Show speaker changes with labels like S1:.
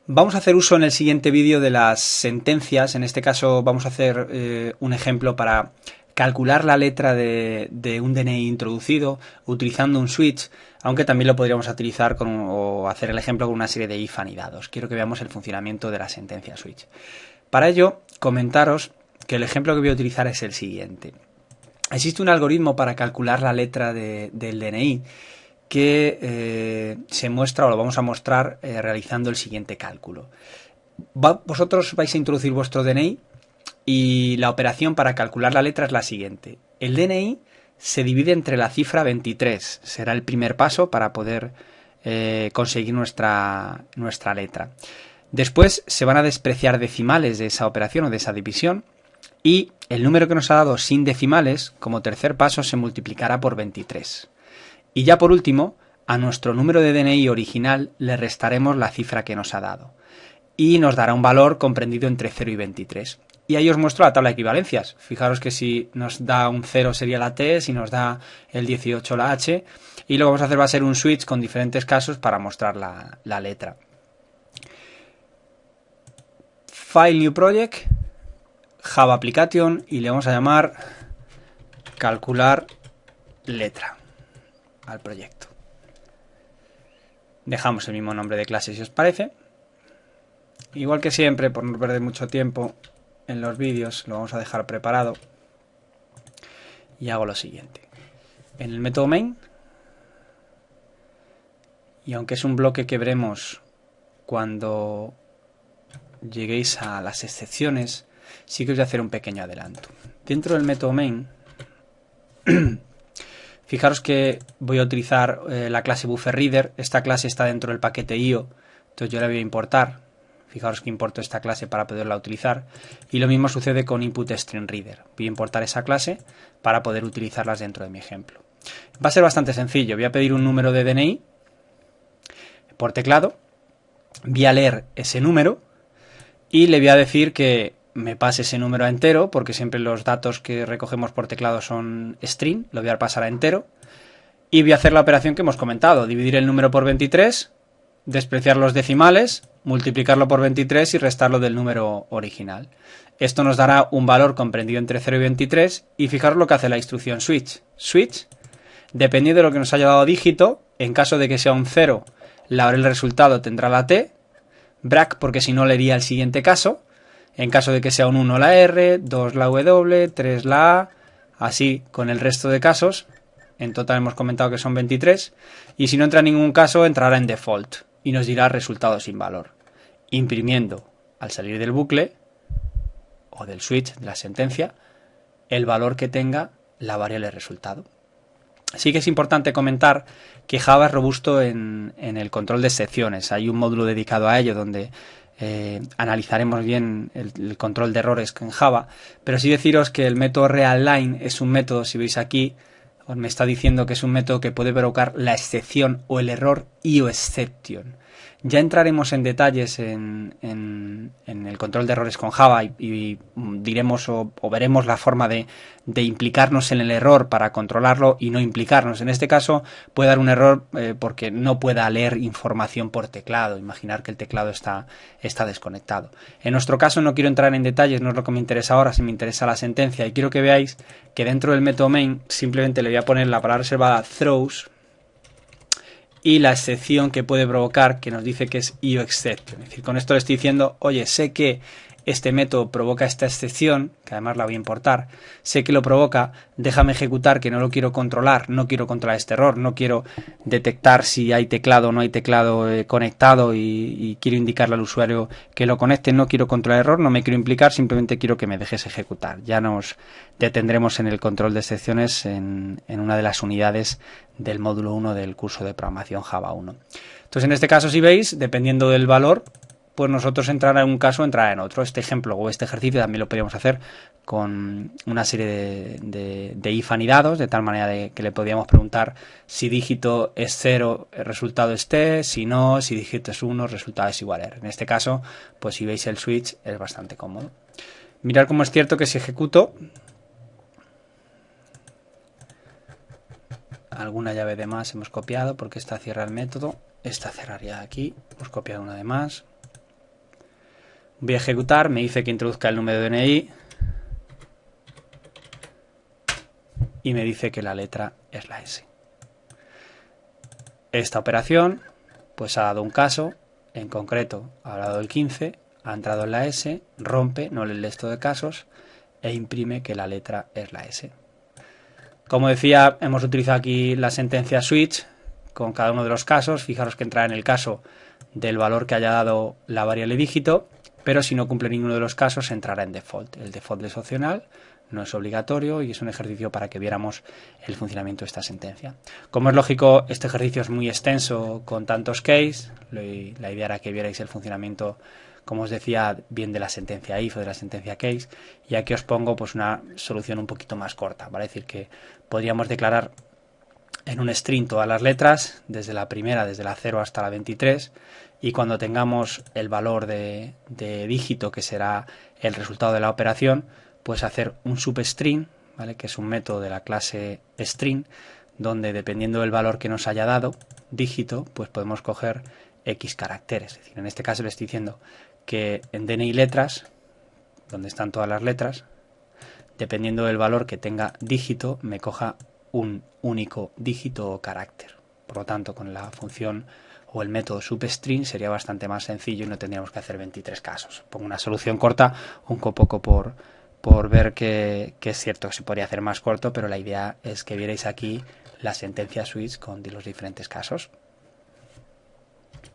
S1: Vamos a hacer uso en el siguiente vídeo de las sentencias. En este caso vamos a hacer un ejemplo para calcular la letra de un DNI introducido utilizando un switch, aunque también lo podríamos utilizar o hacer el ejemplo con una serie de if anidados. Quiero que veamos el funcionamiento de la sentencia switch. Para ello, comentaros que el ejemplo que voy a utilizar es el siguiente. Existe un algoritmo para calcular la letra del DNI que se muestra, o lo vamos a mostrar realizando el siguiente cálculo. Vosotros vais a introducir vuestro DNI y la operación para calcular la letra es la siguiente. El DNI se divide entre la cifra 23, será el primer paso para poder conseguir nuestra letra. Después se van a despreciar decimales de esa operación o de esa división y el número que nos ha dado sin decimales, como tercer paso, se multiplicará por 23. Y ya por último, a nuestro número de DNI original le restaremos la cifra que nos ha dado. Y nos dará un valor comprendido entre 0 y 23. Y ahí os muestro la tabla de equivalencias. Fijaros que si nos da un 0 sería la T, si nos da el 18 la H. Y lo que vamos a hacer va a ser un switch con diferentes casos para mostrar la letra. File New Project, Java Application, y le vamos a llamar calcular letra al proyecto. Dejamos el mismo nombre de clase si os parece. Igual que siempre, por no perder mucho tiempo en los vídeos, lo vamos a dejar preparado. Y hago lo siguiente. En el método main, y aunque es un bloque que veremos cuando lleguéis a las excepciones, sí que os voy a hacer un pequeño adelanto. Dentro del método main, fijaros que voy a utilizar la clase BufferReader. Esta clase está dentro del paquete IO, entonces yo la voy a importar. Fijaros que importo esta clase para poderla utilizar. Y lo mismo sucede con InputStreamReader. Voy a importar esa clase para poder utilizarlas dentro de mi ejemplo. Va a ser bastante sencillo. Voy a pedir un número de DNI por teclado. Voy a leer ese número y le voy a decir que me pase ese número a entero, porque siempre los datos que recogemos por teclado son string. Lo voy a pasar a entero. Y voy a hacer la operación que hemos comentado. Dividir el número por 23, despreciar los decimales, multiplicarlo por 23 y restarlo del número original. Esto nos dará un valor comprendido entre 0 y 23. Y fijaros lo que hace la instrucción switch. Switch, dependiendo de lo que nos haya dado dígito, en caso de que sea un 0, el resultado tendrá la T. Break, porque si no leería el siguiente caso. En caso de que sea un 1 la R, 2 la W, 3 la A, así con el resto de casos. En total hemos comentado que son 23. Y si no entra en ningún caso, entrará en default y nos dirá resultado sin valor, imprimiendo al salir del bucle o del switch de la sentencia el valor que tenga la variable resultado. Sí que es importante comentar que Java es robusto en el control de excepciones. Hay un módulo dedicado a ello donde analizaremos bien el control de errores en Java, pero sí deciros que el método realLine es un método, si veis aquí, os me está diciendo que es un método que puede provocar la excepción o el error IOException. Ya entraremos en detalles en el control de errores con Java y diremos o veremos la forma de implicarnos en el error para controlarlo y no implicarnos. En este caso puede dar un error porque no pueda leer información por teclado. Imaginar que el teclado está desconectado. En nuestro caso no quiero entrar en detalles, no es lo que me interesa ahora, si me interesa la sentencia. Y quiero que veáis que dentro del método main simplemente le voy a poner la palabra reservada throws y la excepción que puede provocar, que nos dice que es IOException. Es decir, con esto le estoy diciendo, oye, sé que este método provoca esta excepción, que además la voy a importar, sé que lo provoca, déjame ejecutar, que no lo quiero controlar, no quiero controlar este error, no quiero detectar si hay teclado o no hay teclado conectado y quiero indicarle al usuario que lo conecte, no quiero controlar el error, no me quiero implicar, simplemente quiero que me dejes ejecutar. Ya nos detendremos en el control de excepciones en una de las unidades del módulo 1 del curso de programación Java 1. Entonces, en este caso, si veis, dependiendo del valor, pues nosotros entrará en un caso, entrará en otro. Este ejemplo o este ejercicio también lo podríamos hacer con una serie de if anidados, de tal manera que le podríamos preguntar si dígito es 0, el resultado es T, si no, si dígito es 1, el resultado es igual a R. En este caso, pues si veis el switch es bastante cómodo. Mirad cómo es cierto que si ejecuto alguna llave de más hemos copiado, porque esta cierra el método, esta cerraría aquí, hemos copiado una de más. Voy a ejecutar, me dice que introduzca el número de DNI y me dice que la letra es la S. Esta operación pues ha dado un caso, en concreto ha dado el 15, ha entrado en la S, rompe, no lee el resto de casos e imprime que la letra es la S. Como decía, hemos utilizado aquí la sentencia switch con cada uno de los casos. Fijaros que entra en el caso del valor que haya dado la variable dígito, pero si no cumple ninguno de los casos entrará en default. El default es opcional, no es obligatorio y es un ejercicio para que viéramos el funcionamiento de esta sentencia. Como es lógico, este ejercicio es muy extenso con tantos cases. La idea era que vierais el funcionamiento, como os decía, bien de la sentencia if o de la sentencia case, y aquí os pongo pues una solución un poquito más corta, ¿vale? Es decir, que podríamos declarar en un string todas las letras, desde la primera, desde la 0 hasta la 23, y cuando tengamos el valor de dígito, que será el resultado de la operación, pues hacer un substring, ¿vale? Que es un método de la clase string, donde dependiendo del valor que nos haya dado, dígito, pues podemos coger X caracteres. Es decir, en este caso le estoy diciendo que en DNI letras, donde están todas las letras, dependiendo del valor que tenga dígito, me coja un único dígito o carácter. Por lo tanto, con la función o el método substring sería bastante más sencillo y no tendríamos que hacer 23 casos. Pongo una solución corta, un poco por ver que es cierto que se podría hacer más corto, pero la idea es que vierais aquí la sentencia switch con los diferentes casos.